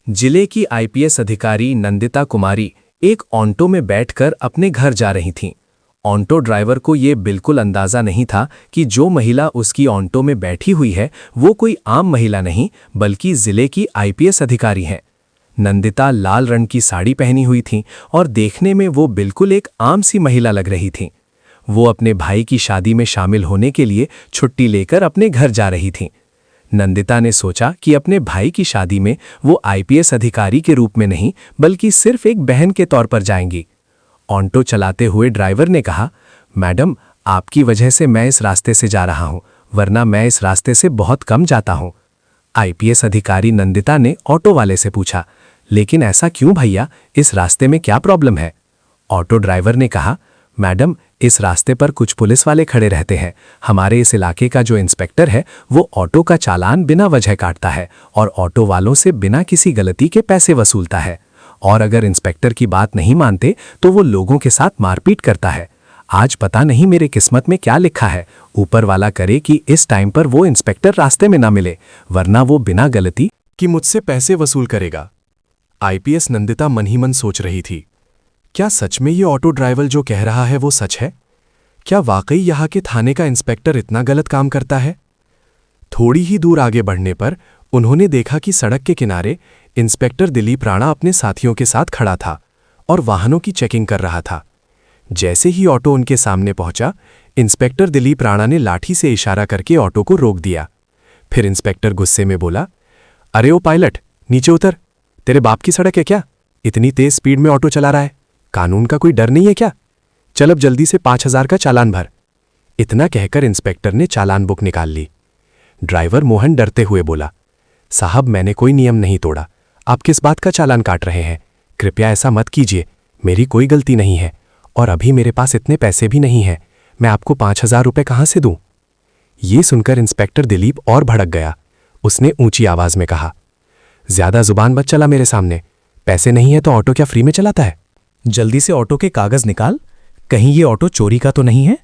जिले की आईपीएस अधिकारी नंदिता कुमारी एक ऑटो में बैठकर अपने घर जा रही थीं। ऑटो ड्राइवर को ये बिल्कुल अंदाजा नहीं था कि जो महिला उसकी ऑटो में बैठी हुई है वो कोई आम महिला नहीं बल्कि जिले की आईपीएस अधिकारी हैं। नंदिता लाल रंग की साड़ी पहनी हुई थीं और देखने में वो बिल्कुल एक आम सी महिला लग रही थीं। वो अपने भाई की शादी में शामिल होने के लिए छुट्टी लेकर अपने घर जा रही थीं। नंदिता ने सोचा कि अपने भाई की शादी में वो आईपीएस अधिकारी के रूप में नहीं बल्कि सिर्फ एक बहन के तौर पर जाएंगी। ऑटो चलाते हुए ड्राइवर ने कहा, मैडम, आपकी वजह से मैं इस रास्ते से जा रहा हूं, वरना मैं इस रास्ते से बहुत कम जाता हूं। आईपीएस अधिकारी नंदिता ने ऑटो वाले से पूछा, लेकिन ऐसा क्यों भैया, इस रास्ते में क्या प्रॉब्लम है? ऑटो ड्राइवर ने कहा, मैडम, इस रास्ते पर कुछ पुलिस वाले खड़े रहते हैं। हमारे इस इलाके का जो इंस्पेक्टर है वो ऑटो का चालान बिना वजह काटता है और ऑटो वालों से बिना किसी गलती के पैसे वसूलता है, और अगर इंस्पेक्टर की बात नहीं मानते तो वो लोगों के साथ मारपीट करता है। आज पता नहीं मेरे किस्मत में क्या लिखा है, ऊपर वाला करे कि इस टाइम पर वो इंस्पेक्टर रास्ते में ना मिले, वरना वो बिना गलती कि मुझसे पैसे वसूल करेगा। आईपीएस नंदिता मन ही मन सोच रही थी, क्या सच में ये ऑटो ड्राइवर जो कह रहा है वो सच है? क्या वाकई यहाँ के थाने का इंस्पेक्टर इतना गलत काम करता है? थोड़ी ही दूर आगे बढ़ने पर उन्होंने देखा कि सड़क के किनारे इंस्पेक्टर दिलीप राणा अपने साथियों के साथ खड़ा था और वाहनों की चेकिंग कर रहा था। जैसे ही ऑटो उनके सामने पहुंचा, इंस्पेक्टर दिलीप राणा ने लाठी से इशारा करके ऑटो को रोक दिया। फिर इंस्पेक्टर गुस्से में बोला, अरे ओ पायलट, नीचे उतर। तेरे बाप की सड़क है क्या? इतनी तेज स्पीड में ऑटो चला रहा है, कानून का कोई डर नहीं है क्या? चल अब जल्दी से 5000 का चालान भर। इतना कहकर इंस्पेक्टर ने चालान बुक निकाल ली। ड्राइवर मोहन डरते हुए बोला, साहब, मैंने कोई नियम नहीं तोड़ा, आप किस बात का चालान काट रहे हैं? कृपया ऐसा मत कीजिए, मेरी कोई गलती नहीं है और अभी मेरे पास इतने पैसे भी नहीं हैं, मैं आपको 5000 रुपये कहाँ से दूं? ये सुनकर इंस्पेक्टर दिलीप और भड़क गया। उसने ऊंची आवाज में कहा, ज्यादा जुबान मत चला मेरे सामने, पैसे नहीं है तो ऑटो क्या फ्री में चलाता है? जल्दी से ऑटो के कागज निकाल, कहीं ये ऑटो चोरी का तो नहीं है?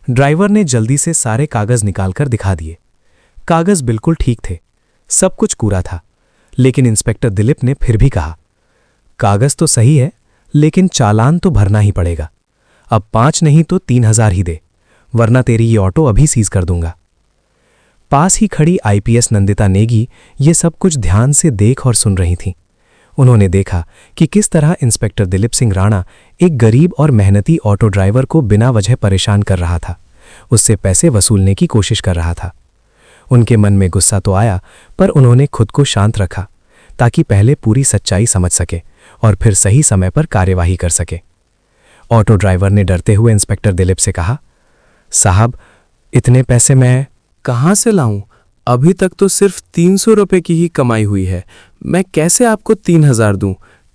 ड्राइवर ने जल्दी से सारे कागज निकालकर दिखा दिए। कागज बिल्कुल ठीक थे, सब कुछ पूरा था, लेकिन इंस्पेक्टर दिलीप ने फिर भी कहा, कागज तो सही है लेकिन चालान तो भरना ही पड़ेगा। अब 5 नहीं तो 3000 ही दे, वरना तेरी ये ऑटो अभी सीज कर दूंगा। पास ही खड़ी आईपीएस नंदिता नेगी ये सब कुछ ध्यान से देख और सुन रही थीं। उन्होंने देखा कि किस तरह इंस्पेक्टर दिलीप सिंह राणा एक गरीब और मेहनती ऑटो ड्राइवर को बिना वजह परेशान कर रहा था, उससे पैसे वसूलने की कोशिश कर रहा था। उनके मन में गुस्सा तो आया, पर उन्होंने खुद को शांत रखा ताकि पहले पूरी सच्चाई समझ सके और फिर सही समय पर कार्यवाही कर सके। ऑटो ड्राइवर ने डरते हुए इंस्पेक्टर दिलीप से कहा, साहब, इतने पैसे मैं कहाँ से लाऊं? अभी तक तो सिर्फ 300 रुपये की ही कमाई हुई है, मैं कैसे आपको 3000 दूं?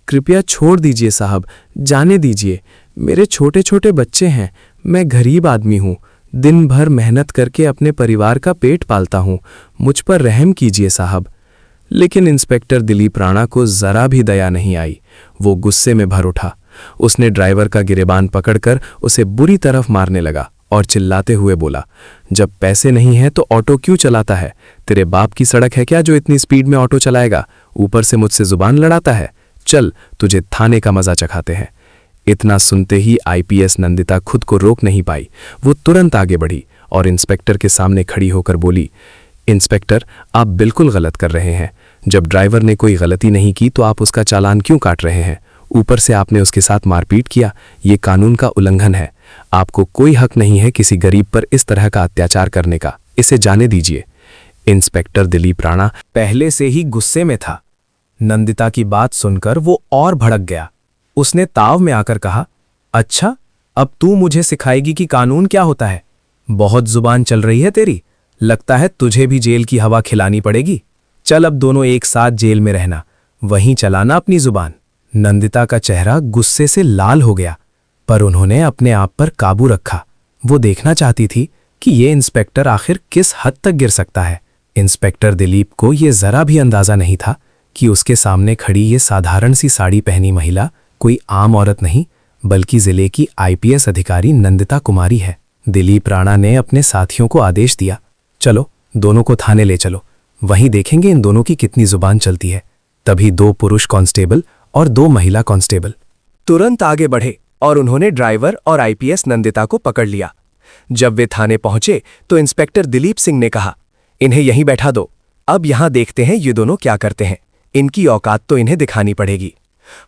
कृपया छोड़ दीजिए साहब, जाने दीजिए। मेरे छोटे छोटे बच्चे हैं, मैं गरीब आदमी हूं, दिन भर मेहनत करके अपने परिवार का पेट पालता हूं, मुझ पर रहम कीजिए साहब। लेकिन इंस्पेक्टर दिलीप राणा को जरा भी दया नहीं आई। वो गुस्से में भर उठा। उसने ड्राइवर का गिरेबान पकड़कर उसे बुरी तरफ मारने लगा और चिल्लाते हुए बोला, जब पैसे नहीं हैं तो ऑटो क्यों चलाता है? तेरे बाप की सड़क है क्या जो इतनी स्पीड में ऑटो चलाएगा? ऊपर से मुझसे जुबान लड़ाता है। चल, तुझे थाने का मजा चखाते हैं। इतना सुनते ही आईपीएस नंदिता खुद को रोक नहीं पाई। वो तुरंत आगे बढ़ी और इंस्पेक्टर के सामने खड़ी होकर बोली, इंस्पेक्टर, आप बिल्कुल गलत कर रहे हैं। जब ड्राइवर ने कोई गलती नहीं की तो आप उसका चालान क्यों काट रहे हैं? ऊपर से आपने उसके साथ मारपीट किया, ये कानून का उल्लंघन है। आपको कोई हक नहीं है किसी गरीब पर इस तरह का अत्याचार करने का, इसे जाने दीजिए। इंस्पेक्टर दिलीप राणा पहले से ही गुस्से में था। नंदिता की बात सुनकर वो और भड़क गया। उसने ताव में आकर कहा, अच्छा, अब तू मुझे सिखाएगी कि कानून क्या होता है? बहुत जुबान चल रही है तेरी, लगता है तुझे भी जेल की हवा खिलानी पड़ेगी। चल, अब दोनों एक साथ जेल में रहना, वहीं चलाना अपनी जुबान। नंदिता का चेहरा गुस्से से लाल हो गया, पर उन्होंने अपने आप पर काबू रखा। वो देखना चाहती थी कि ये इंस्पेक्टर आखिर किस हद तक गिर सकता है। इंस्पेक्टर दिलीप को ये जरा भी अंदाजा नहीं था कि उसके सामने खड़ी ये साधारण सी साड़ी पहनी महिला कोई आम औरत नहीं बल्कि जिले की आईपीएस अधिकारी नंदिता कुमारी है। दिलीप राणा ने अपने साथियों को आदेश दिया, चलो दोनों को थाने ले चलो, वहीं देखेंगे इन दोनों की कितनी जुबान चलती है। तभी 2 पुरुष कांस्टेबल और 2 महिला कांस्टेबल तुरंत आगे बढ़े और उन्होंने ड्राइवर और आईपीएस नंदिता को पकड़ लिया। जब वे थाने पहुंचे तो इंस्पेक्टर दिलीप सिंह ने कहा, इन्हें यहीं बैठा दो, अब यहां देखते हैं ये दोनों क्या करते हैं, इनकी औकात तो इन्हें दिखानी पड़ेगी।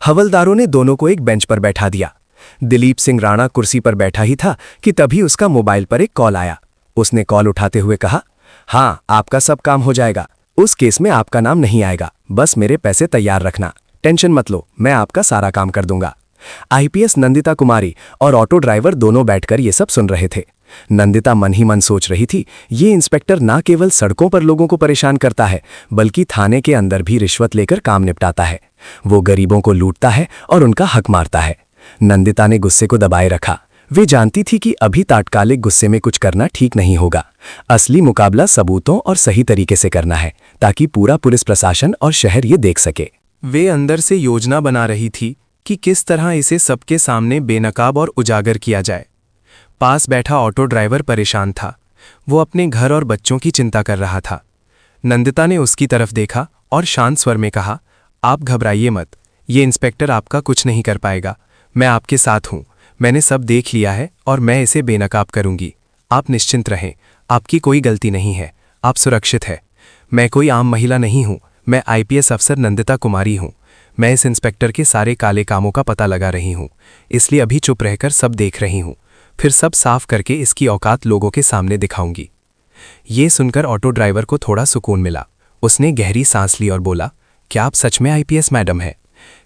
हवलदारों ने दोनों को एक बेंच पर बैठा दिया। दिलीप सिंह राणा कुर्सी पर बैठा ही था कि तभी उसका मोबाइल पर एक कॉल आया। उसने कॉल उठाते हुए कहा, हाँ, आपका सब काम हो जाएगा, उस केस में आपका नाम नहीं आएगा, बस मेरे पैसे तैयार रखना, टेंशन मत लो, मैं आपका सारा काम कर दूंगा। आईपीएस नंदिता कुमारी और ऑटो ड्राइवर दोनों बैठकर ये सब सुन रहे थे। नंदिता मन ही मन सोच रही थी, ये इंस्पेक्टर ना केवल सड़कों पर लोगों को परेशान करता है, बल्कि थाने के अंदर भी रिश्वत लेकर काम निपटाता है। वो गरीबों को लूटता है और उनका हक मारता है। नंदिता ने गुस्से को दबाए रखा। वे जानती थी कि अभी तात्कालिक गुस्से में कुछ करना ठीक नहीं होगा। असली मुकाबला सबूतों और सही तरीके से करना है, ताकि पूरा पुलिस प्रशासन और शहर ये देख सके। वे अंदर से योजना बना रही थी कि किस तरह इसे सबके सामने बेनकाब और उजागर किया जाए। पास बैठा ऑटो ड्राइवर परेशान था। वो अपने घर और बच्चों की चिंता कर रहा था। नंदिता ने उसकी तरफ देखा और शांत स्वर में कहा, आप घबराइए मत, ये इंस्पेक्टर आपका कुछ नहीं कर पाएगा, मैं आपके साथ हूं, मैंने सब देख लिया है और मैं इसे बेनकाब करूंगी। आप निश्चिंत रहें, आपकी कोई गलती नहीं है, आप सुरक्षित है। मैं कोई आम महिला नहीं हूं, मैं आईपीएस अफसर नंदिता कुमारी हूं। मैं इस इंस्पेक्टर के सारे काले कामों का पता लगा रही हूं, इसलिए अभी चुप रहकर सब देख रही हूं, फिर सब साफ करके इसकी औकात लोगों के सामने दिखाऊंगी। ये सुनकर ऑटो ड्राइवर को थोड़ा सुकून मिला। उसने गहरी सांस ली और बोला, क्या आप सच में आईपीएस मैडम हैं?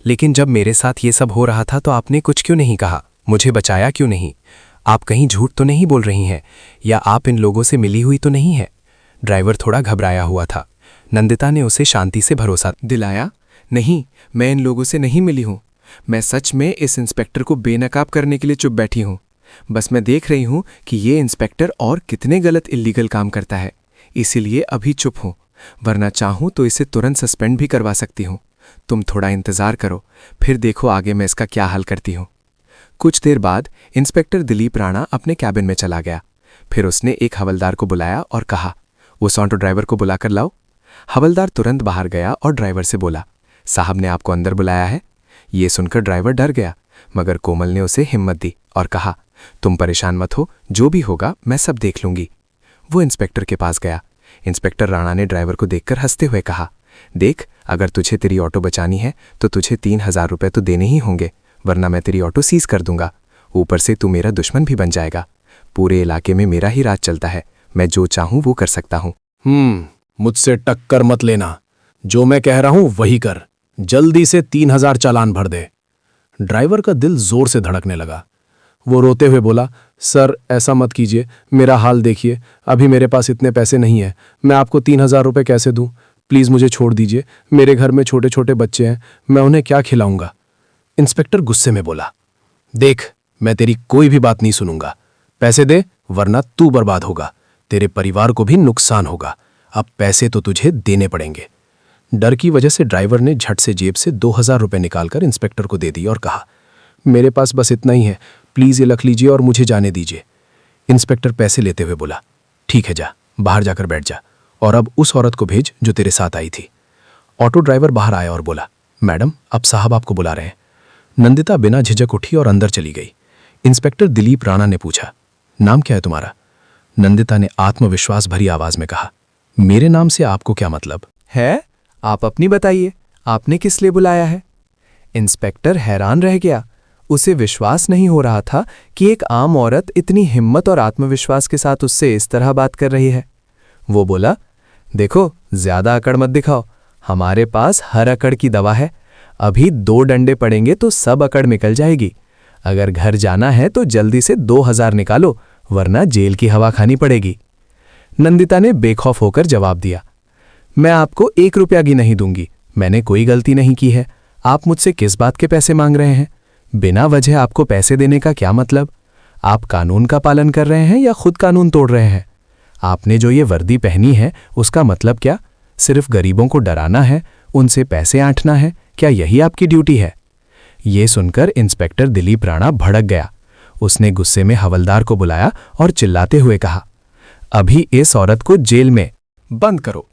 लेकिन जब मेरे साथ ये सब हो रहा था तो आपने कुछ क्यों नहीं कहा, मुझे बचाया क्यों नहीं? आप कहीं झूठ तो नहीं बोल रही हैं, या आप इन लोगों से मिली हुई तो नहीं है? ड्राइवर थोड़ा घबराया हुआ था। नंदिता ने उसे शांति से भरोसा दिलाया, नहीं, मैं इन लोगों से नहीं मिली हूं, मैं सच में इस इंस्पेक्टर को बेनकाब करने के लिए चुप बैठी हूं। बस मैं देख रही हूं कि ये इंस्पेक्टर और कितने गलत इल्लीगल काम करता है, इसीलिए अभी चुप हूं, वरना चाहूं तो इसे तुरंत सस्पेंड भी करवा सकती हूं। तुम थोड़ा इंतजार करो, फिर देखो आगे मैं इसका क्या हल करती हूं। कुछ देर बाद इंस्पेक्टर दिलीप राणा अपने कैबिन में चला गया। फिर उसने एक हवलदार को बुलाया और कहा, उस ऑटो ड्राइवर को बुला कर लाओ। हवलदार तुरंत बाहर गया और ड्राइवर से बोला, साहब ने आपको अंदर बुलाया है। ये सुनकर ड्राइवर डर गया, मगर कोमल ने उसे हिम्मत दी और कहा, तुम परेशान मत हो, जो भी होगा मैं सब देख लूंगी। वो इंस्पेक्टर के पास गया। इंस्पेक्टर राणा ने ड्राइवर को देखकर हंसते हुए कहा, देख, अगर तुझे तेरी ऑटो बचानी है तो तुझे 3000 रुपये तो देने ही होंगे, वरना मैं तेरी ऑटो सीज कर दूंगा। ऊपर से तू मेरा दुश्मन भी बन जाएगा। पूरे इलाके में मेरा ही राज चलता है, मैं जो चाहूं वो कर सकता हूं। मुझसे टक्कर मत लेना, जो मैं कह रहा हूं वही कर, जल्दी से 3000 चालान भर दे। ड्राइवर का दिल जोर से धड़कने लगा। वो रोते हुए बोला, सर ऐसा मत कीजिए, मेरा हाल देखिए, अभी मेरे पास इतने पैसे नहीं है, मैं आपको 3000 रुपये कैसे दूं? प्लीज़ मुझे छोड़ दीजिए, मेरे घर में छोटे छोटे बच्चे हैं, मैं उन्हें क्या खिलाऊंगा? इंस्पेक्टर गुस्से में बोला, देख, मैं तेरी कोई भी बात नहीं सुनूंगा, पैसे दे वरना तू बर्बाद होगा, तेरे परिवार को भी नुकसान होगा। अब पैसे तो तुझे देने पड़ेंगे। डर की वजह से ड्राइवर ने झट से जेब से 2000 रुपये निकालकर इंस्पेक्टर को दे दिए और कहा, मेरे पास बस इतना ही है, प्लीज़ ये रख लीजिए और मुझे जाने दीजिए। इंस्पेक्टर पैसे लेते हुए बोला, ठीक है, जा बाहर जाकर बैठ जा, और अब उस औरत को भेज जो तेरे साथ आई थी। ऑटो ड्राइवर बाहर आया और बोला, मैडम, अब साहब आपको बुला रहे हैं। नंदिता बिना झिझक उठी और अंदर चली गई। इंस्पेक्टर दिलीप राणा ने पूछा, नाम क्या है तुम्हारा? नंदिता ने आत्मविश्वास भरी आवाज में कहा, मेरे नाम से आपको क्या मतलब है? आप अपनी बताइए, आपने किस लिए बुलाया है? इंस्पेक्टर हैरान रह गया। उसे विश्वास नहीं हो रहा था कि एक आम औरत इतनी हिम्मत और आत्मविश्वास के साथ उससे इस तरह बात कर रही है। वो बोला, देखो, ज्यादा अकड़ मत दिखाओ, हमारे पास हर अकड़ की दवा है। अभी 2 डंडे पड़ेंगे तो सब अकड़ निकल जाएगी। अगर घर जाना है तो जल्दी से 2000 निकालो, वरना जेल की हवा खानी पड़ेगी। नंदिता ने बेखौफ होकर जवाब दिया, मैं आपको 1 रुपया भी नहीं दूंगी, मैंने कोई गलती नहीं की है। आप मुझसे किस बात के पैसे मांग रहे हैं? बिना वजह आपको पैसे देने का क्या मतलब? आप कानून का पालन कर रहे हैं या खुद कानून तोड़ रहे हैं? आपने जो ये वर्दी पहनी है उसका मतलब क्या? सिर्फ गरीबों को डराना है, उनसे पैसे ऐंठना है, क्या यही आपकी ड्यूटी है? ये सुनकर इंस्पेक्टर दिलीप राणा भड़क गया। उसने गुस्से में हवलदार को बुलाया और चिल्लाते हुए कहा, अभी इस औरत को जेल में बंद करो।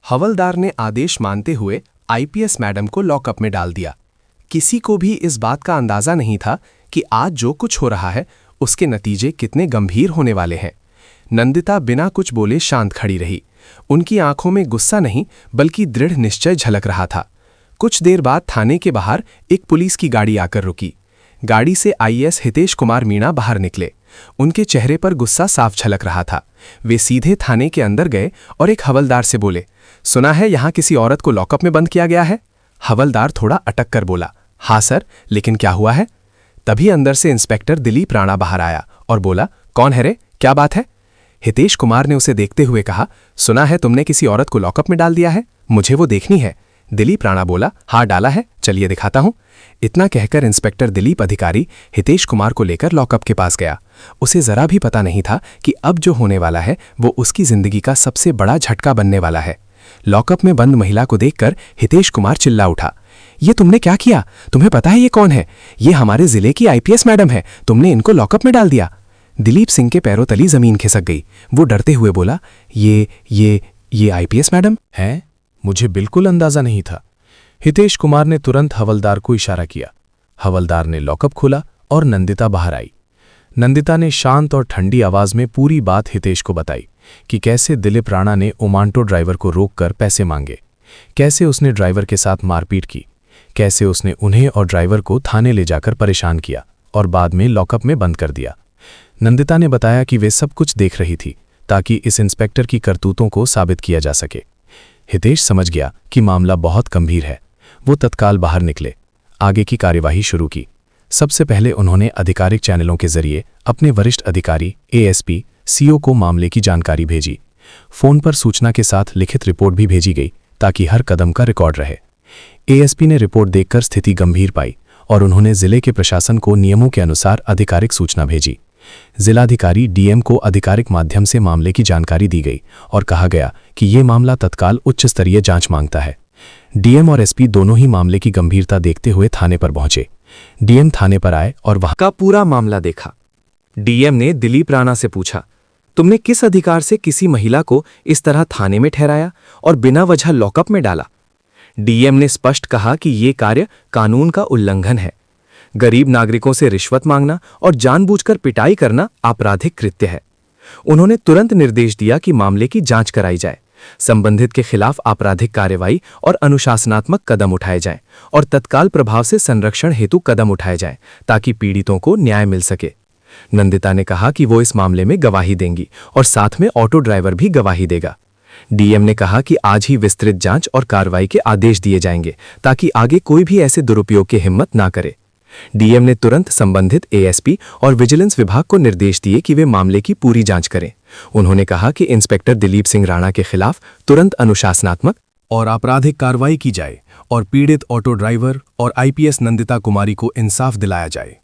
हवलदार ने आदेश मानते हुए आईपीएस मैडम को लॉकअप में डाल दिया। किसी को भी इस बात का अंदाजा नहीं था कि आज जो कुछ हो रहा है उसके नतीजे कितने गंभीर होने वाले हैं। नंदिता बिना कुछ बोले शांत खड़ी रही। उनकी आंखों में गुस्सा नहीं बल्कि दृढ़ निश्चय झलक रहा था। कुछ देर बाद थाने के बाहर एक पुलिस की गाड़ी आकर रुकी। गाड़ी से आईएएस हितेश कुमार मीणा बाहर निकले। उनके चेहरे पर गुस्सा साफ झलक रहा था। वे सीधे थाने के अंदर गए और एक हवलदार से बोले, सुना है यहां किसी औरत को लॉकअप में बंद किया गया है? हवलदार थोड़ा अटक कर बोला, हाँ सर, लेकिन क्या हुआ है? तभी अंदर से इंस्पेक्टर दिलीप राणा बाहर आया और बोला, कौन है रे, क्या बात है? हितेश कुमार ने उसे देखते हुए कहा, सुना है तुमने किसी औरत को लॉकअप में डाल दिया है, मुझे वो देखनी है। दिलीप राणा बोला, हाँ डाला है, चलिए दिखाता हूं। इतना कहकर इंस्पेक्टर दिलीप अधिकारी हितेश कुमार को लेकर लॉकअप के पास गया। उसे जरा भी पता नहीं था कि अब जो होने वाला है वो उसकी जिंदगी का सबसे बड़ा झटका बनने वाला है। लॉकअप में बंद महिला को देखकर हितेश कुमार चिल्ला उठा, ये तुमने क्या किया? तुम्हें पता है ये कौन है? ये हमारे जिले की आईपीएस मैडम है, तुमने इनको लॉकअप में डाल दिया। दिलीप सिंह के पैरों तली जमीन खिसक गई। वो डरते हुए बोला, ये आईपीएस मैडम हैं? मुझे बिल्कुल अंदाजा नहीं था। हितेश कुमार ने तुरंत हवलदार को इशारा किया। हवलदार ने लॉकअप खोला और नंदिता बाहर आई। नंदिता ने शांत और ठंडी आवाज में पूरी बात हितेश को बताई कि कैसे दिलीप राणा ने ओमांटो ड्राइवर को रोककर पैसे मांगे, कैसे उसने ड्राइवर के साथ मारपीट की, कैसे उसने उन्हें और ड्राइवर को थाने ले जाकर परेशान किया और बाद में लॉकअप में बंद कर दिया। नंदिता ने बताया कि वे सब कुछ देख रही थी ताकि इस इंस्पेक्टर की करतूतों को साबित किया जा सके। हितेश समझ गया कि मामला बहुत गंभीर है। वो तत्काल बाहर निकले, आगे की कार्यवाही शुरू की। सबसे पहले उन्होंने आधिकारिक चैनलों के जरिए अपने वरिष्ठ अधिकारी एएसपी सीओ को मामले की जानकारी भेजी। फोन पर सूचना के साथ लिखित रिपोर्ट भी भेजी गई ताकि हर कदम का रिकॉर्ड रहे। एएसपी ने रिपोर्ट देखकर स्थिति गंभीर पाई और उन्होंने जिले के प्रशासन को नियमों के अनुसार आधिकारिक सूचना भेजी। जिलाधिकारी डीएम को आधिकारिक माध्यम से मामले की जानकारी दी गई और कहा गया कि ये मामला तत्काल उच्च स्तरीय जांच मांगता है। डीएम और एसपी दोनों ही मामले की गंभीरता देखते हुए थाने पर पहुंचे। डीएम थाने पर आए और वहां का पूरा मामला देखा। डीएम ने दिलीप राणा से पूछा, तुमने किस अधिकार से किसी महिला को इस तरह थाने में ठहराया और बिना वजह लॉकअप में डाला? डीएम ने स्पष्ट कहा कि यह कार्य कानून का उल्लंघन है। गरीब नागरिकों से रिश्वत मांगना और जानबूझकर पिटाई करना आपराधिक कृत्य है। उन्होंने तुरंत निर्देश दिया कि मामले की जांच कराई जाए, संबंधित के खिलाफ आपराधिक कार्रवाई और अनुशासनात्मक कदम उठाए जाएं और तत्काल प्रभाव से संरक्षण हेतु कदम उठाए जाएं ताकि पीड़ितों को न्याय मिल सके। नंदिता ने कहा कि वो इस मामले में गवाही देंगी और साथ में ऑटो ड्राइवर भी गवाही देगा। डीएम ने कहा कि आज ही विस्तृत जांच और कार्रवाई के आदेश दिए जाएंगे ताकि आगे कोई भी ऐसे दुरुपयोग की हिम्मत ना करे। डीएम ने तुरंत संबंधित एएसपी और विजिलेंस विभाग को निर्देश दिए कि वे मामले की पूरी जांच करें। उन्होंने कहा कि इंस्पेक्टर दिलीप सिंह राणा के खिलाफ तुरंत अनुशासनात्मक और आपराधिक कार्रवाई की जाए और पीड़ित ऑटो ड्राइवर और आईपीएस नंदिता कुमारी को इंसाफ दिलाया जाए।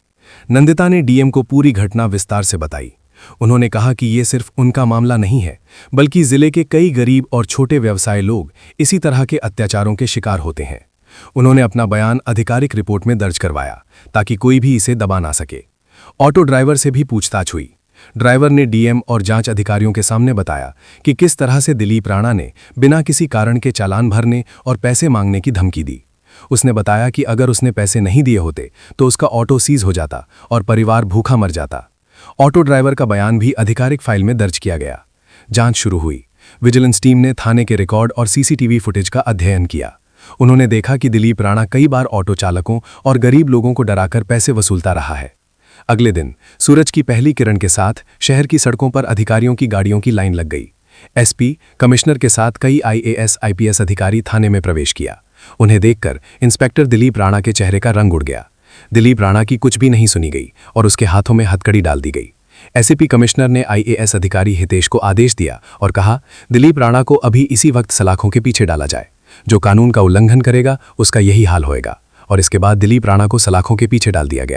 नंदिता ने डीएम को पूरी घटना विस्तार से बताई। उन्होंने कहा कि ये सिर्फ उनका मामला नहीं है, बल्कि जिले के कई गरीब और छोटे व्यवसाय लोग इसी तरह के अत्याचारों के शिकार होते हैं। उन्होंने अपना बयान आधिकारिक रिपोर्ट में दर्ज करवाया ताकि कोई भी इसे दबा ना सके। ऑटो ड्राइवर से भी पूछताछ हुई। ड्राइवर ने डीएम और जांच अधिकारियों के सामने बताया कि किस तरह से दिलीप राणा ने बिना किसी कारण के चालान भरने और पैसे मांगने की धमकी दी। उसने बताया कि अगर उसने पैसे नहीं दिए होते तो उसका ऑटो सीज हो जाता और परिवार भूखा मर जाता। ऑटो ड्राइवर का बयान भी आधिकारिक फाइल में दर्ज किया गया। जांच शुरू हुई। विजिलेंस टीम ने थाने के रिकॉर्ड और सीसीटीवी फुटेज का अध्ययन किया। उन्होंने देखा कि दिलीप राणा कई बार ऑटो चालकों और गरीब लोगों को डराकर पैसे वसूलता रहा है। अगले दिन सूरज की पहली किरण के साथ शहर की सड़कों पर अधिकारियों की गाड़ियों की लाइन लग गई। एसपी, कमिश्नर के साथ कई आईएएस आईपीएस अधिकारी थाने में प्रवेश किया। उन्हें देखकर इंस्पेक्टर दिलीप राणा के चेहरे का रंग उड़ गया। दिलीप राणा की कुछ भी नहीं सुनी गई और उसके हाथों में हथकड़ी डाल दी गई। एसपी कमिश्नर ने आईएएस अधिकारी हितेश को आदेश दिया और कहा, दिलीप राणा को अभी इसी वक्त सलाखों के पीछे डाला जाए। जो कानून का उल्लंघन करेगा उसका यही हाल होएगा। और इसके बाद दिलीप राणा को सलाखों के पीछे डाल दिया गया।